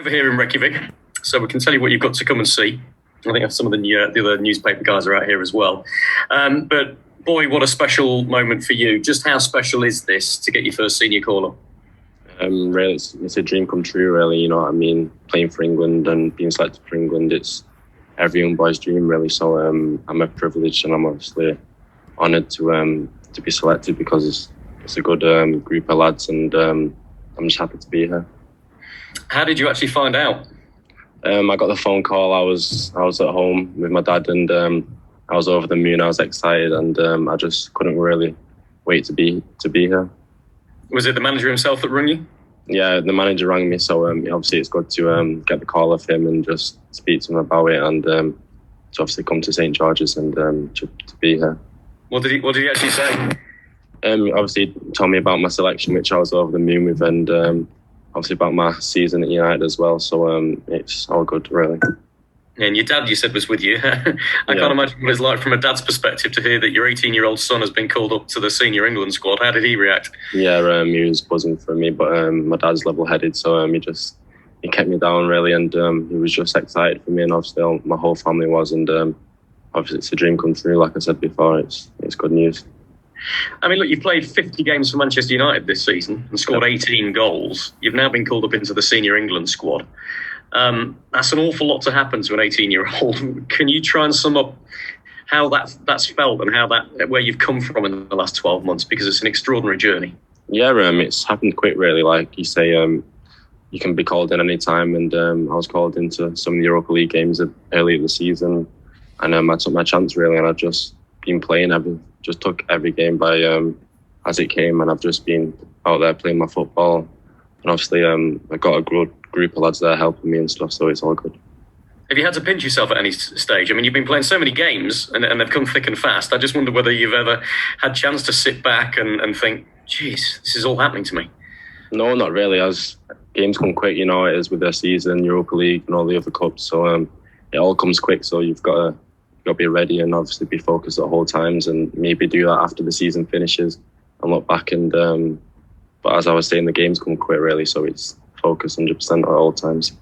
over here in Reykjavik, so we can tell you what you've got to come and see. I think some of the other newspaper guys are out here as well. But boy, what a special moment for you. Just how special is this to get your first senior call-up? Really, it's a dream come true, really. You know what I mean? Playing for England and being selected for England, it's every young boy's dream, really. So I'm a privilege, and I'm obviously honoured to be selected because it's a good group of lads, and I'm just happy to be here. How did you actually find out? I got the phone call. I was at home with my dad, and I was over the moon. I was excited, and I just couldn't really wait to be here. Was it the manager himself that rang you? Yeah, the manager rang me, so obviously it's good to get the call off him and just speak to him about it, and to obviously come to St George's and to be here. What did he actually say? Obviously he told me about my selection, which I was over the moon with, and obviously about my season at United as well. So it's all good, really. And your dad, you said, was with you. I can't imagine what it's like from a dad's perspective to hear that your 18-year-old son has been called up to the senior England squad. How did he react? Yeah, he was buzzing for me, but my dad's level-headed, so he kept me down, really, and he was just excited for me, and obviously my whole family was, and obviously it's a dream come true. Like I said before, it's good news. I mean, look, you've played 50 games for Manchester United this season and scored 18 goals. You've now been called up into the senior England squad. That's an awful lot to happen to an 18-year-old. Can you try and sum up how that's felt and where you've come from in the last 12 months? Because it's an extraordinary journey. Yeah, it's happened quick, really. Like you say, you can be called in any time, and I was called into some of the Europa League games early in the season, and I took my chance, really, and I've just been playing just took every game by as it came, and I've just been out there playing my football, and obviously I've got a good group of lads there helping me and stuff, so it's all good. Have you had to pinch yourself at any stage? I mean, you've been playing so many games and they've come thick and fast. I just wonder whether you've ever had a chance to sit back and think, geez, this is all happening to me. No, not really. As games come quick, you know, it is with their season, Europa League and all the other cups, so it all comes quick, so you've got to be ready and obviously be focused at all times, and maybe do that after the season finishes and look back, and but as I was saying, the games come quick, really, so it's focus 100% at all times.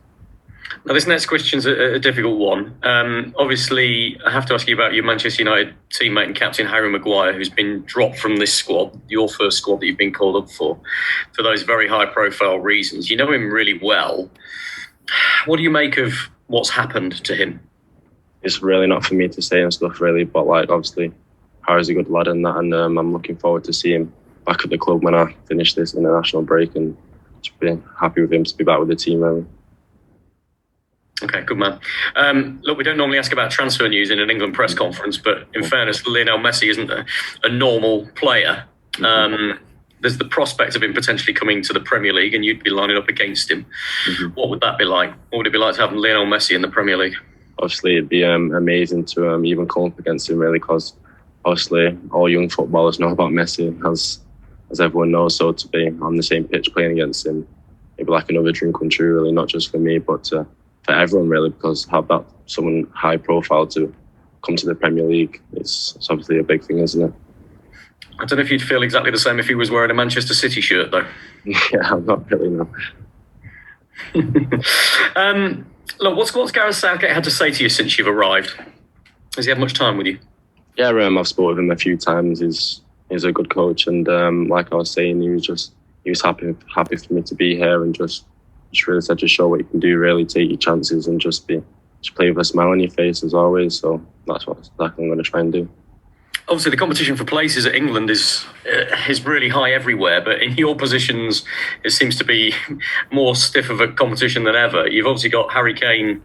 Now, this next question's a difficult one. Obviously, I have to ask you about your Manchester United teammate and captain, Harry Maguire, who's been dropped from this squad, your first squad that you've been called up for those very high-profile reasons. You know him really well. What do you make of what's happened to him? It's really not for me to say and stuff, really, but obviously, Harry's a good lad and that, and I'm looking forward to see him back at the club when I finish this international break, and just be happy with him to be back with the team, really. Okay, good man. Look, we don't normally ask about transfer news in an England press conference, but in fairness, Lionel Messi isn't a normal player. There's the prospect of him potentially coming to the Premier League, and you'd be lining up against him. What would that be like? What would it be like to have Lionel Messi in the Premier League? Obviously, it'd be amazing to even come up against him, really, because obviously all young footballers know about Messi, as everyone knows. So to be on the same pitch playing against him, it'd be like another dream come true, really, not just for me, but for everyone, really, because have that someone high profile to come to the Premier League, it's obviously a big thing, isn't it? I don't know if you'd feel exactly the same if he was wearing a Manchester City shirt, though. Yeah, I'm not really, no. Look, what's Gareth Southgate had to say to you since you've arrived? Has he had much time with you? Yeah, I've spoken with him a few times. He's a good coach, and like I was saying, he was happy for me to be here, and just really said, just show what you can do, really take your chances, and just play with a smile on your face as always. So that's what exactly I'm going to try and do. Obviously, the competition for places at England is really high everywhere, but in your positions, it seems to be more stiff of a competition than ever. You've obviously got Harry Kane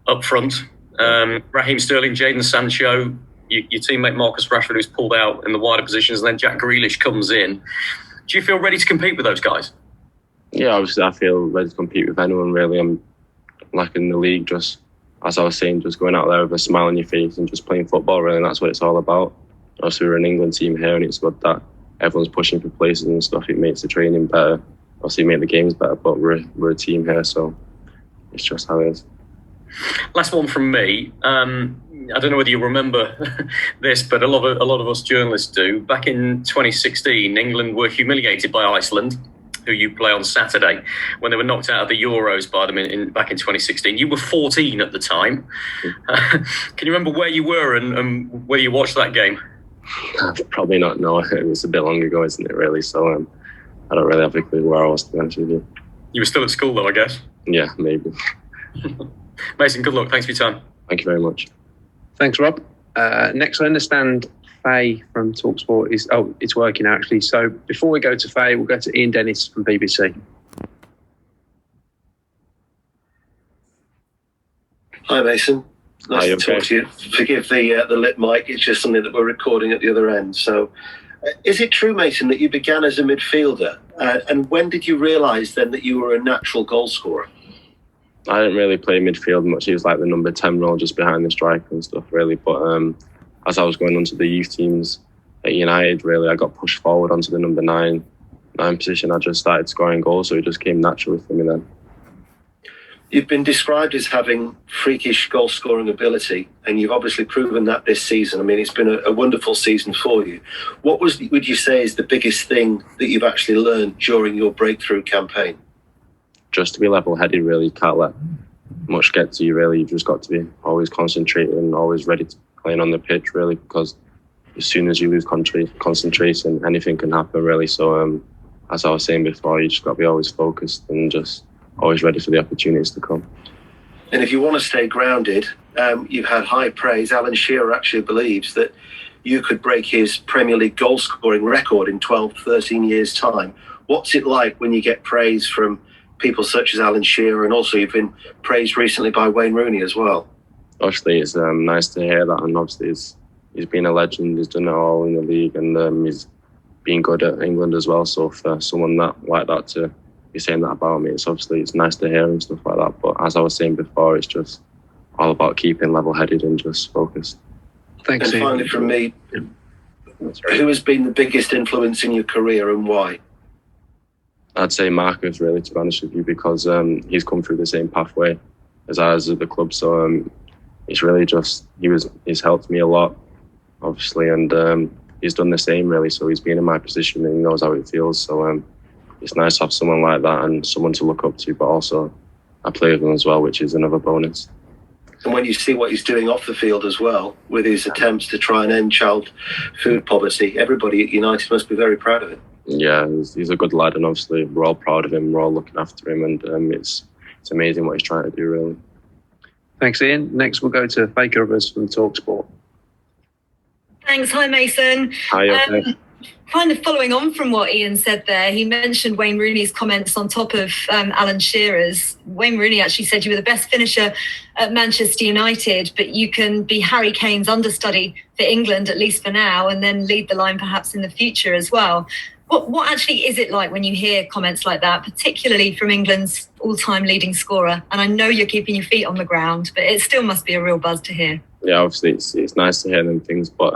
up front, Raheem Sterling, Jadon Sancho, your teammate Marcus Rashford, who's pulled out in the wider positions, and then Jack Grealish comes in. Do you feel ready to compete with those guys? Yeah, obviously, I feel ready to compete with anyone, really. I'm like in the league, just as I was saying, just going out there with a smile on your face and just playing football, really, and that's what it's all about. Obviously, we're an England team here, and it's good that everyone's pushing for places and stuff. It makes the training better. Obviously, make the games better, but we're a team here, so it's just how it is. Last one from me. I don't know whether you remember this, but a lot of us journalists do. Back in 2016, England were humiliated by Iceland who you play on Saturday, when they were knocked out of the Euros by them back in 2016. You were 14 at the time. Can you remember where you were and where you watched that game? Probably not. No, it was a bit long ago, isn't it? Really. So I don't really have a clue where I was, to be honest with you. You were still at school, though, I guess. Yeah, maybe. Mason, good luck. Thanks for your time. Thank you very much. Thanks, Rob. Next, I understand Faye from TalkSport is... Oh, it's working now, actually. So before we go to Faye, we'll go to Ian Dennis from BBC. Hi, Mason. Nice to talk to you. Forgive the lip mic. It's just something that we're recording at the other end. So is it true, Mason, that you began as a midfielder? And when did you realise then that you were a natural goal scorer? I didn't really play midfield much. He was like the number 10 role just behind the striker and stuff, really. But as I was going on to the youth teams at United, really, I got pushed forward onto the number 9 position. I just started scoring goals, so it just came naturally for me then. You've been described as having freakish goal-scoring ability, and you've obviously proven that this season. I mean, it's been a wonderful season for you. What would you say is the biggest thing that you've actually learned during your breakthrough campaign? Just to be level-headed, really. You can't let much get to you, really. You've just got to be always concentrated and always ready to play on the pitch, really, because as soon as you lose concentration, anything can happen, really. So, as I was saying before, you just got to be always focused and just always ready for the opportunities to come. And if you want to stay grounded, you've had high praise. Alan Shearer actually believes that you could break his Premier League goal-scoring record in 12, 13 years' time. What's it like when you get praise from people such as Alan Shearer, and also you've been praised recently by Wayne Rooney as well? Obviously, it's nice to hear that, and obviously he's been a legend. He's done it all in the league, and he's been good at England as well. So for someone like that to be saying that about me, it's nice to hear and stuff like that. But as I was saying before, it's just all about keeping level-headed and just focused. Thanks. And finally from me, who has been the biggest influence in your career and why? I'd say Marcus, really, to be honest with you, because he's come through the same pathway as I was at the club. So it's really just, he's helped me a lot, obviously, and he's done the same, really. So he's been in my position and he knows how it feels. So it's nice to have someone like that and someone to look up to, but also I play with him as well, which is another bonus. And when you see what he's doing off the field as well, with his attempts to try and end child food poverty, everybody at United must be very proud of it. Yeah, he's a good lad, and obviously we're all proud of him, we're all looking after him, and it's amazing what he's trying to do, really. Thanks, Ian. Next, we'll go to Faye Carruthers from TalkSport. Thanks. Hi, Mason. Hi, okay. Kind of following on from what Ian said there, he mentioned Wayne Rooney's comments on top of Alan Shearer's. Wayne Rooney actually said you were the best finisher at Manchester United, but you can be Harry Kane's understudy for England, at least for now, and then lead the line perhaps in the future as well. What actually is it like when you hear comments like that, particularly from England's all-time leading scorer? And I know you're keeping your feet on the ground, but it still must be a real buzz to hear. Yeah, obviously it's nice to hear them things, but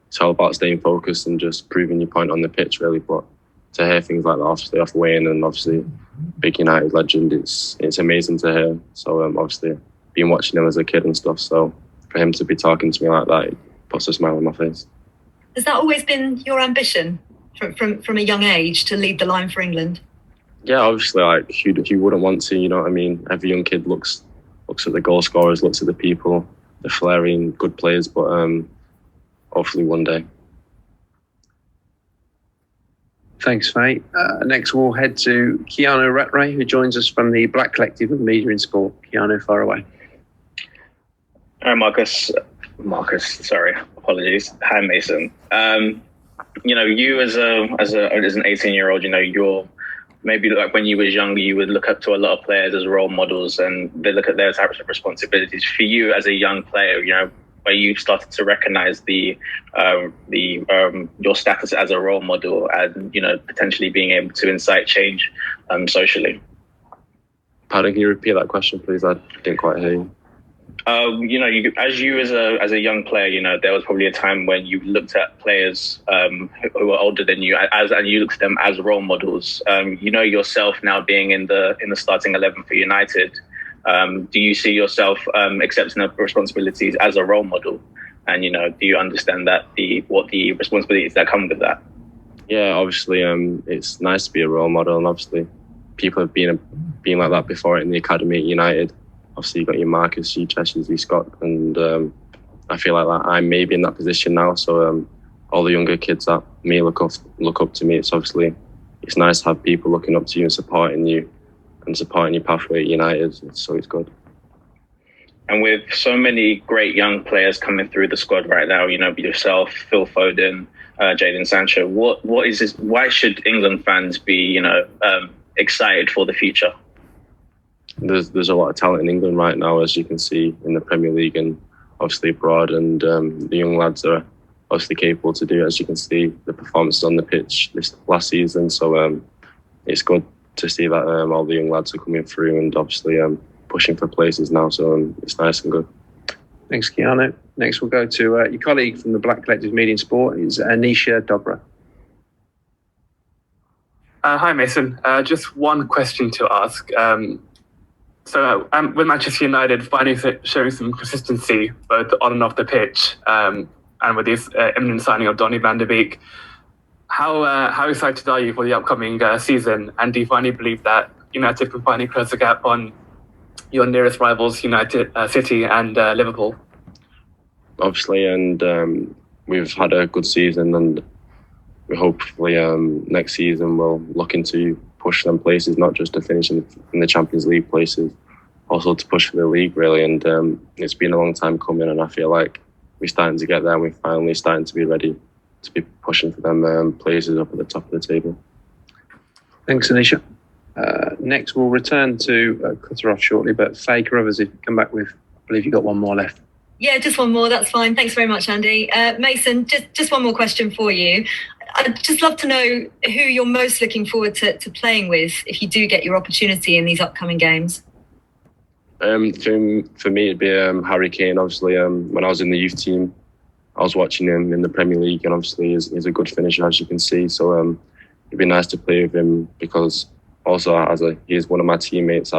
it's all about staying focused and just proving your point on the pitch, really. But to hear things like that, obviously off Wayne, and obviously big United legend, it's amazing to hear. So obviously been watching him as a kid and stuff, so for him to be talking to me like that, it puts a smile on my face. Has that always been your ambition from a young age to lead the line for England? Yeah, obviously, like who wouldn't want to, you know what I mean? Every young kid looks at the goal scorers, looks at the people, the flaring good players, but hopefully one day. Thanks, Faye. Next, we'll head to Keanu Rattray, who joins us from the Black Collective of Media in Sport. Keanu, far away. Hi, Marcus, sorry, apologies. Hi, Mason. You as an 18-year-old, you're maybe like when you was younger, you would look up to a lot of players as role models, and they look at their types of responsibilities. For you as a young player, where you started to recognize your status as a role model and potentially being able to incite change socially. Pardon, can you repeat that question, please? I didn't quite hear you. As a young player, there was probably a time when you looked at players who were older than you, and you looked at them as role models. Yourself now being in the starting 11 for United. Do you see yourself accepting the responsibilities as a role model? And do you understand that what the responsibilities that come with that? Yeah, obviously, it's nice to be a role model, and obviously, people have been like that before in the academy at United. Obviously, you got your Marcus, your Cheshires, your Scott, and I feel like that I'm maybe in that position now. So all the younger kids that may look up to me. It's nice to have people looking up to you and supporting your pathway at United. So it's good. And with so many great young players coming through the squad right now, yourself, Phil Foden, Jadon Sancho, what is this? Why should England fans be, excited for the future? There's a lot of talent in England right now, as you can see in the Premier League and obviously abroad, and the young lads are obviously capable to do it, as you can see the performances on the pitch this last season. So it's good to see that all the young lads are coming through and obviously pushing for places now. So it's nice and good. Thanks, Keanu. Next, we'll go to your colleague from the Black Collective Media and Sport, is Anisha Dobra. Hi, Mason. Just one question to ask. So with Manchester United finally showing some consistency both on and off the pitch, and with this imminent signing of Donny van de Beek, how excited are you for the upcoming season? And do you finally believe that United can finally close the gap on your nearest rivals, United, City and Liverpool? Obviously, and we've had a good season, and we hopefully next season we'll look into push them places, not just to finish in the Champions League places, also to push for the league, really. And it's been a long time coming, and I feel like we're starting to get there. We're finally starting to be ready to be pushing for them places up at the top of the table. Thanks, Anisha. Next, we'll return to cut her off shortly, but Faye Carruthers, if you come back with, I believe you've got one more left. Yeah, just one more. That's fine. Thanks very much, Andy. Mason, just one more question for you. I'd just love to know who you're most looking forward to playing with if you do get your opportunity in these upcoming games. For me, it'd be Harry Kane. Obviously, when I was in the youth team, I was watching him in the Premier League, and obviously he's a good finisher, as you can see. So it'd be nice to play with him, because also he's one of my teammates.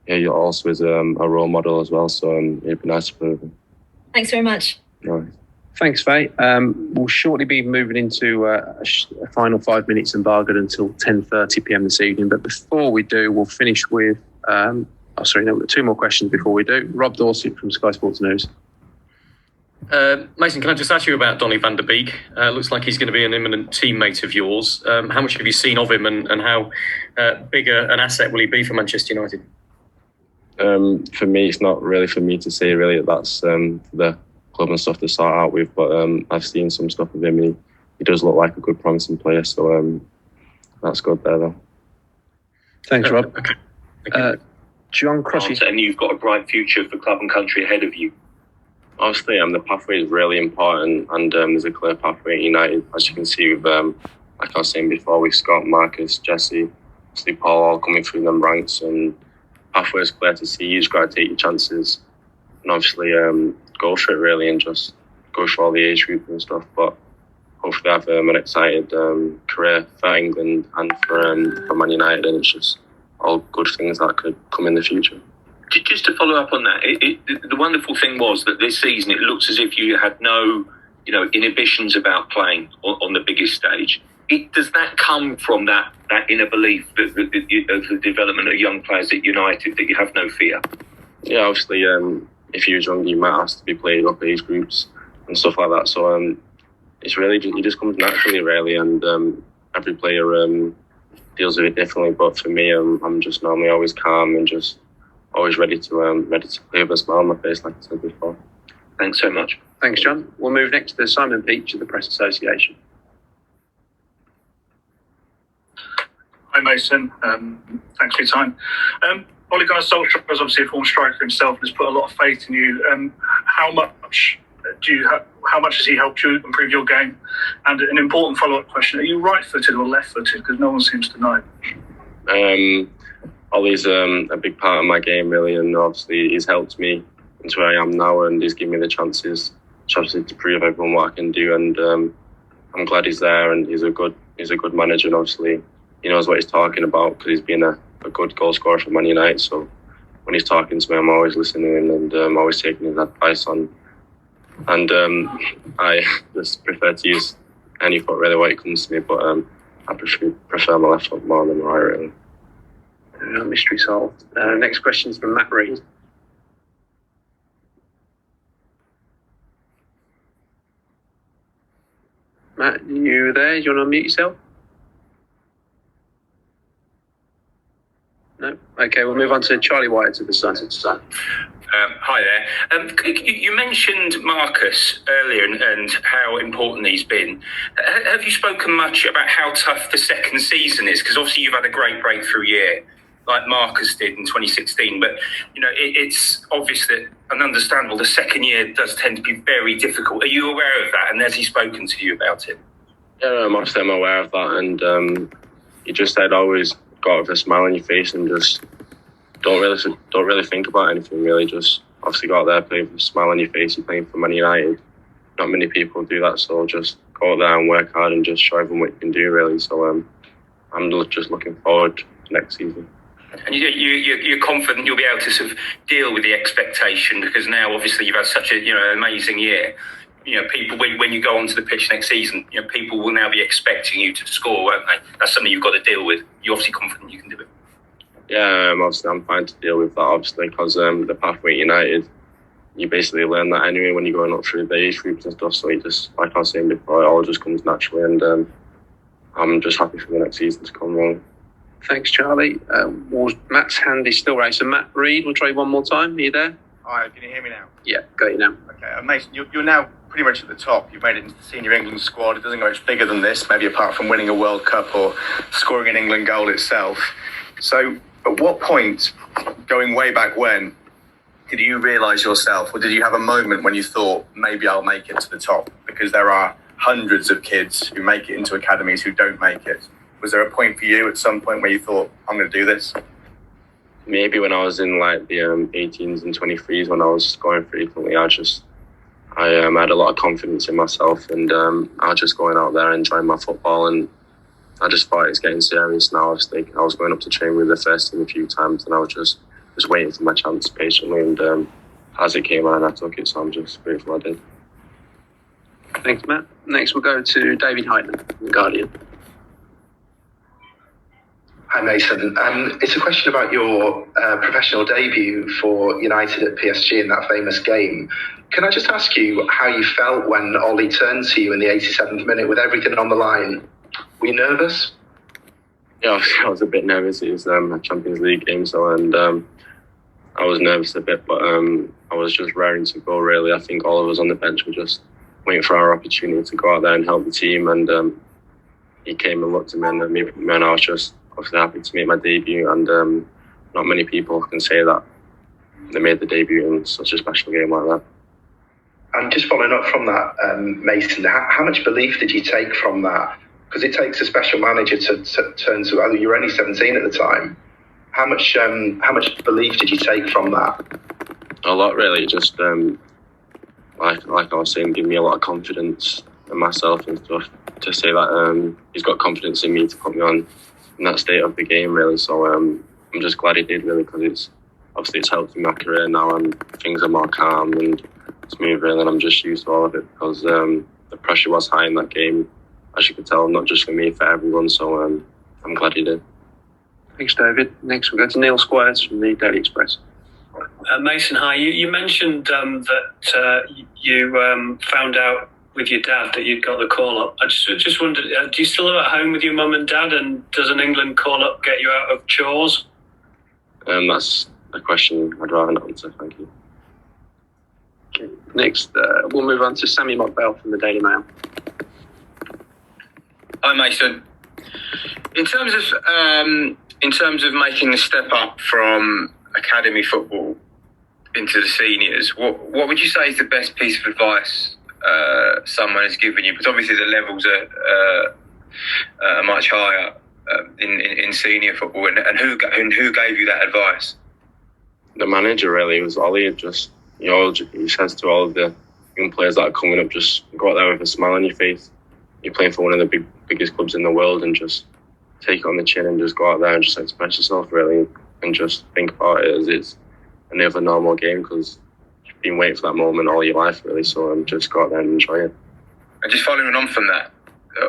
He also is a role model as well. So it'd be nice to play with him. Thanks very much. All right. Thanks, Faye. We'll shortly be moving into a final 5 minutes embargoed until 10:30 p.m. this evening. But before we do, we'll finish with... we've got two more questions before we do. Rob Dorset from Sky Sports News. Mason, can I just ask you about Donny van de Beek? Looks like he's going to be an imminent teammate of yours. How much have you seen of him, and how big an asset will he be for Manchester United? For me, it's not really for me to say, really. That's the club and stuff to start out with. But I've seen some stuff of him. He does look like a good, promising player. So that's good there, though. Thanks, Rob. Okay. John Crossy. And you've got a bright future for club and country ahead of you. Obviously, the pathway is really important, and there's a clear pathway at United, as you can see with, like I was saying before, with Scott, Marcus, Jesse, obviously Paul, all coming through them ranks, and pathway is clear to see. You just got to take your chances, and obviously go for it, really, and just go for all the age group and stuff. But hopefully, have an excited career for England and for Man United, and it's just all good things that could come in the future. Just to follow up on that, the wonderful thing was that this season it looks as if you had no, inhibitions about playing on the biggest stage. Does that come from that inner belief of the development of young players at United, that you have no fear? Yeah, obviously, if you're young, you might have to be played up age groups and stuff like that. So it's really it just comes naturally, really, and every player deals with it differently. But for me, I'm just normally always calm and just always ready to play with a smile on my face, like I said before. Thanks so much. Thanks, John. We'll move next to Simon Peach of the Press Association. Hi, Mason. Thanks for your time. Ole Gunnar Solskjaer is obviously a former striker himself and has put a lot of faith in you. How much has he helped you improve your game? And an important follow-up question: are you right-footed or left-footed? Because no one seems to know. Ollie's a big part of my game, really, and obviously he's helped me into where I am now, and he's given me the chances, obviously, to prove everyone what I can do. And I'm glad he's there, and he's a good manager, and obviously he knows what he's talking about, because he's been a good goal scorer for Man United. So when he's talking to me, I'm always listening, and I'm always taking his advice on. And I just prefer to use any foot really when it comes to me, but I prefer my left foot more than my right, really. Mystery solved. Next question is from Matt Reed. Matt, you there? Do you want to unmute yourself? No? Okay, we'll move on to Charlie White at the Sun. Hi there. You mentioned Marcus earlier and how important he's been. Have you spoken much about how tough the second season is? Because obviously you've had a great breakthrough year, like Marcus did in 2016. But, it's obvious that and understandable the second year does tend to be very difficult. Are you aware of that? And has he spoken to you about it? Yeah, obviously I'm aware of that. And he just said always got with a smile on your face and just don't really think about anything, really. Just obviously go out there, play with a smile on your face. You're playing for Man United. Not many people do that, so just go out there and work hard and just show everyone what you can do, really. So I'm just looking forward to next season. And you're confident you'll be able to sort of deal with the expectation, because now obviously you've had such an amazing year. People when you go onto the pitch next season, people will now be expecting you to score, won't they? That's something you've got to deal with. You're obviously confident you can do it. Yeah, obviously I'm fine to deal with that, obviously, because the pathway at United, you basically learn that anyway when you're going up through the age groups and stuff. So you just, like I was saying before, it all just comes naturally, and I'm just happy for the next season to come along. Thanks, Charlie. Matt's hand is still raised. So Matt Reed, we'll try one more time. Are you there? Hi, can you hear me now? Yeah, got you now. Okay, Mason, you're now pretty much at the top. You've made it into the senior England squad. It doesn't go much bigger than this, maybe apart from winning a World Cup or scoring an England goal itself. So at what point, going way back when, did you realise yourself, or did you have a moment when you thought, maybe I'll make it to the top? Because there are hundreds of kids who make it into academies who don't make it. Was there a point for you at some point where you thought, I'm going to do this? Maybe when I was in like the 18s and 23s, when I was scoring frequently, I had a lot of confidence in myself, and I was just going out there enjoying my football, and I just thought it's getting serious now. I was going up to train with the first team a few times, and I was just waiting for my chance patiently, and as it came on, I took it, so I'm just grateful I did. Thanks, Matt. Next we'll go to David Heitman, The Guardian. Hi, Mason. It's a question about your professional debut for United at PSG in that famous game. Can I just ask you how you felt when Ollie turned to you in the 87th minute with everything on the line? Were you nervous? Yeah, I was a bit nervous. It was a Champions League game, I was nervous a bit, but I was just raring to go, really. I think all of us on the bench were just waiting for our opportunity to go out there and help the team, and he came and looked at me, and I was just obviously happy to make my debut, and not many people can say that they made the debut in such a special game like that. And just following up from that, Mason, how much belief did you take from that? Because it takes a special manager to turn to. You were only 17 at the time. How much belief did you take from that? A lot, really. Just like I was saying, give me a lot of confidence in myself and stuff. To say that he's got confidence in me to put me on in that state of the game, really. So I'm just glad he did, really, because it's helped in my career now, and things are more calm and smooth, really, and I'm just used to all of it, because the pressure was high in that game, as you could tell, not just for me, for everyone. So I'm glad he did. Thanks, David. Next we'll go to Neil Squires from the Daily Express. Mason, hi. You mentioned that you found out with your dad that you'd got the call-up. I just wondered, do you still live at home with your mum and dad, and does an England call-up get you out of chores? That's a question I'd rather not answer, thank you. Okay. Next, we'll move on to Sammy Mockbell from the Daily Mail. Hi, Mason. In terms of making the step up from academy football into the seniors, what would you say is the best piece of advice someone has given you? Because obviously the levels are much higher in senior football, and who gave you that advice? The manager, really. It was Ollie. He says to all of the young players that are coming up, just go out there with a smile on your face. You're playing for one of the biggest clubs in the world, and just take it on the chin and just go out there and just express yourself, really, and just think about it as it's another normal game, because you've been waiting for that moment all your life, really. So just go out there and enjoy it. And just following on from that,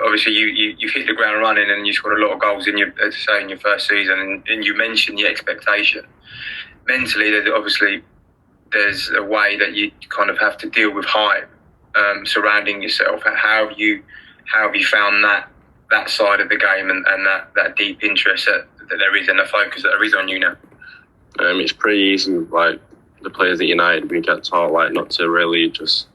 obviously you've hit the ground running and you scored a lot of goals in your first season, and you mentioned the expectation. Mentally, there's a way that you kind of have to deal with hype surrounding yourself. How have you found that side of the game and that deep interest that there is and the focus that there is on you now? It's pretty easy. Like the players at United, we get taught like not to really just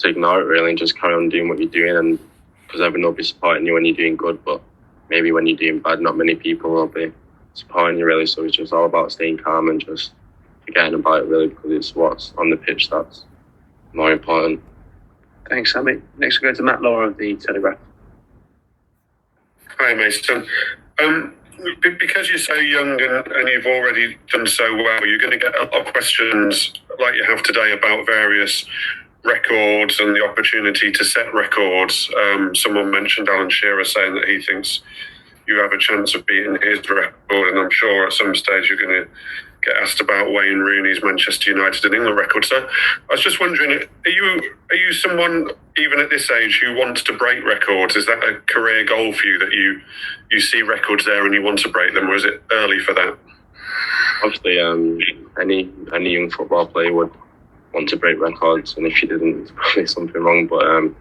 ignore it really and just carry on doing what you're doing, and because everyone will be supporting you when you're doing good, but maybe when you're doing bad, not many people will be supporting you really. So it's just all about staying calm and just forgetting about it really, because it's what's on the pitch that's more important. Thanks, Sammy. Next we'll go to Matt Law of The Telegraph. Hi, Mason. Because you're so young and you've already done so well, you're going to get a lot of questions like you have today about various records and the opportunity to set records. Someone mentioned Alan Shearer saying that he thinks you have a chance of beating his record, and I'm sure at some stage you're going to get asked about Wayne Rooney's Manchester United and England record. So I was just wondering, are you someone, even at this age, who wants to break records? Is that a career goal for you, that you see records there and you want to break them, or is it early for that? Obviously, any young football player would want to break records, and if you didn't, it's probably something wrong. But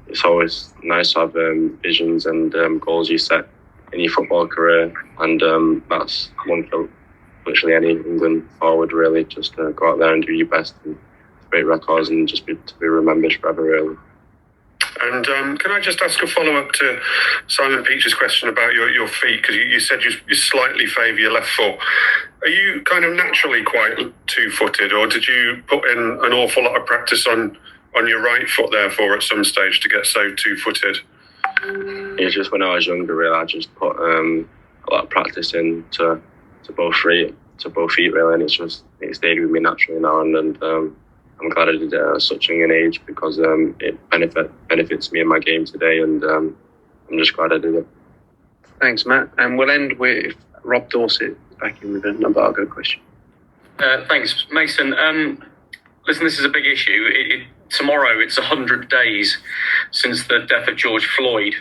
it's always nice to have visions and goals you set in your football career, and that's one for literally any England forward really. Just go out there and do your best and break records and just to be remembered forever really. And can I just ask a follow-up to Simon Peach's question about your feet? Because you said you slightly favour your left foot. Are you kind of naturally quite two-footed, or did you put in an awful lot of practice on your right foot therefore at some stage to get so two-footed? It's just when I was younger really, I just put a lot of practice in to both feet really, and it stayed with me naturally now, and I'm glad I did it at such a young age, because it benefits me in my game today, and I'm just glad I did it. Thanks, Matt. And we'll end with Rob Dorset back in with an embargo question. Thanks, Mason. Listen, this is a big issue. Tomorrow, it's 100 days since the death of George Floyd,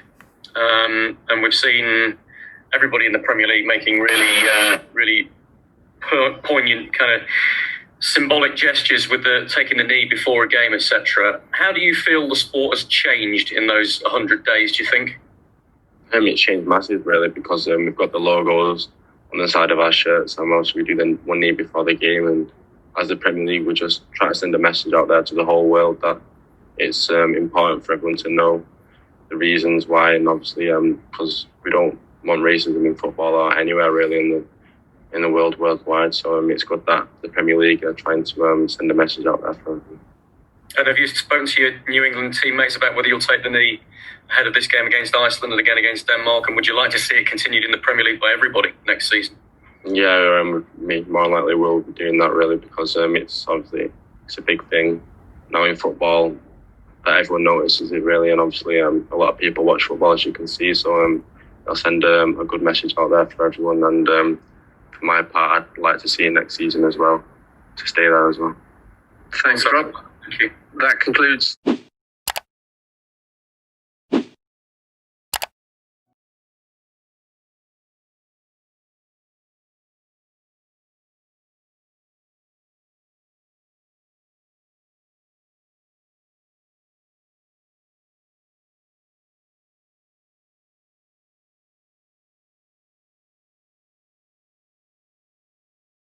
and we've seen everybody in the Premier League making really poignant kind of symbolic gestures with taking the knee before a game, etc. How do you feel the sport has changed in those 100 days, do you think? It's changed massive really, because we've got the logos on the side of our shirts, and also we do the one knee before the game, and as the Premier League we just try to send a message out there to the whole world that it's important for everyone to know the reasons why, and obviously because we don't want racism in football or anywhere really in the world worldwide. So it's good that the Premier League are trying to send a message out there for everyone. And have you spoken to your New England teammates about whether you'll take the knee ahead of this game against Iceland and again against Denmark, and would you like to see it continued in the Premier League by everybody next season? Yeah, me more likely will be doing that really, because it's a big thing now in football that everyone notices it really, and obviously a lot of people watch football, as you can see, so I'll send a good message out there for everyone, and for my part I'd like to see it next season as well, to stay there as well. Thanks, Rob. Thank you. That concludes